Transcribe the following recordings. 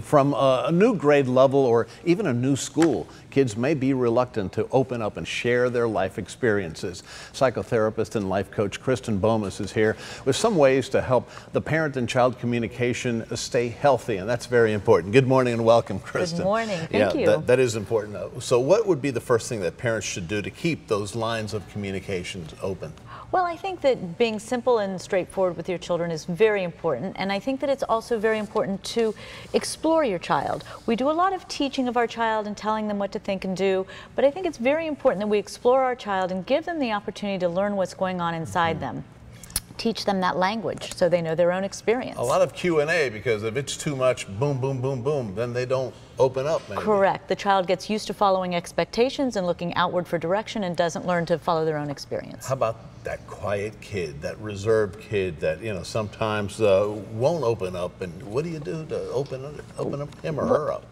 From a new grade level or even a new school, kids may be reluctant to open up and share their life experiences. Psychotherapist and life coach Kristen Bomas is here with some ways to help the parent and child communication stay healthy, and that's very important. Good morning and welcome, Kristen. Good morning. Thank you. That is important. So what would be the first thing that parents should do to keep those lines of communication open? Well, I think that being simple and straightforward with your children is very important, and I think that it's also very important to explore your child. We do a lot of teaching of our child and telling them what to think and do, but I think it's very important that we explore our child and give them the opportunity to learn what's going on inside them. Teach them that language so they know their own experience. A lot of Q&A, because if it's too much boom, boom, boom, boom, then they don't open up. Maybe. Correct. The child gets used to following expectations and looking outward for direction and doesn't learn to follow their own experience. How about that quiet kid, that reserved kid that, you know, sometimes won't open up, and what do you do to open up him or her up?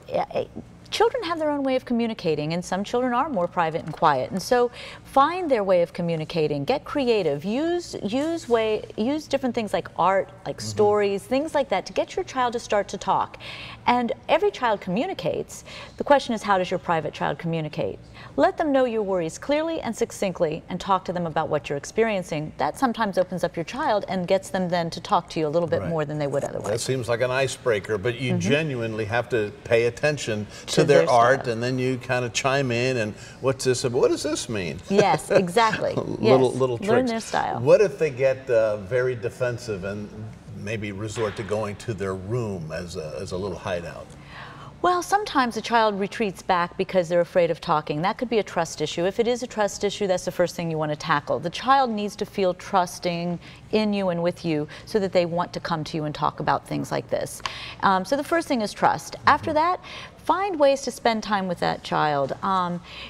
Children have their own way of communicating, and some children are more private and quiet. And so find their way of communicating, get creative, use different things like art, like stories, things like that to get your child to start to talk. And every child communicates. The question is, how does your private child communicate? Let them know your worries clearly and succinctly and talk to them about what you're experiencing. That sometimes opens up your child and gets them then to talk to you a little bit more than they would otherwise. That seems like an icebreaker, but you genuinely have to pay attention to their art, and then you kind of chime in and what's this about? What does this mean? Yes, exactly. Little tricks. Learn their style. What if they get very defensive and maybe resort to going to their room as a little hideout? Well, sometimes a child retreats back because they're afraid of talking. That could be a trust issue. If it is a trust issue, that's the first thing you want to tackle. The child needs to feel trusting in you and with you so that they want to come to you and talk about things like this. So the first thing is trust. After that, find ways to spend time with that child.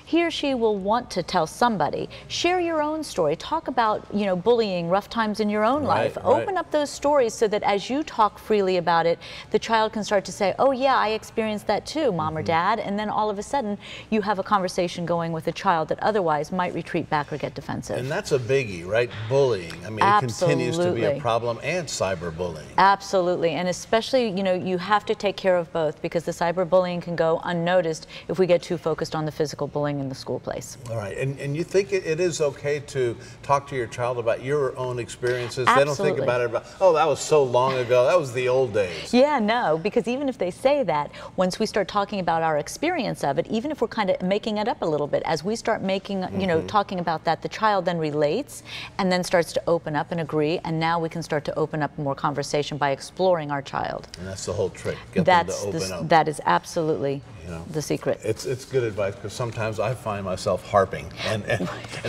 He or she will want to tell somebody. Share your own story. Talk about, you know, bullying, rough times in your own life. Open up those stories so that as you talk freely about it, the child can start to say, oh yeah, I experienced that too, Mom or Dad. And then all of a sudden, you have a conversation going with a child that otherwise might retreat back or get defensive. And that's a biggie, right? Bullying. I mean, it continues to be a problem, and cyberbullying. Absolutely. And especially, you know, you have to take care of both, because the cyberbullying can go unnoticed if we get too focused on the physical bullying in the school place. All right, and you think it is okay to talk to your child about your own experiences? Absolutely. They don't think about it, oh, that was so long ago, that was the old days. Yeah, no, because even if they say that, once we start talking about our experience of it, even if we're kind of making it up a little bit, as we start making, you know, talking about that, the child then relates and then starts to open up and agree, and now we can start to open up more conversation by exploring our child. And that's the whole trick, get them to open up. That is absolutely the secret. It's good advice, because sometimes I find myself harping, and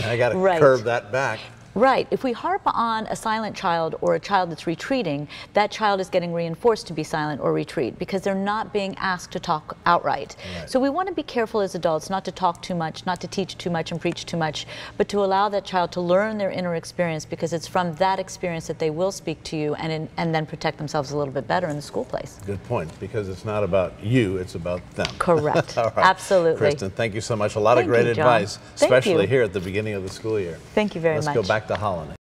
I got to curb that back. Right. If we harp on a silent child or a child that's retreating, that child is getting reinforced to be silent or retreat because they're not being asked to talk outright. So we want to be careful as adults not to talk too much, not to teach too much and preach too much, but to allow that child to learn their inner experience, because it's from that experience that they will speak to you and then protect themselves a little bit better in the school place. Good point, because it's not about you, it's about them. Correct. All right. Absolutely. Kristen, thank you so much. A lot of great advice, especially here at the beginning of the school year. Thank you very much. Let's go back to Holland.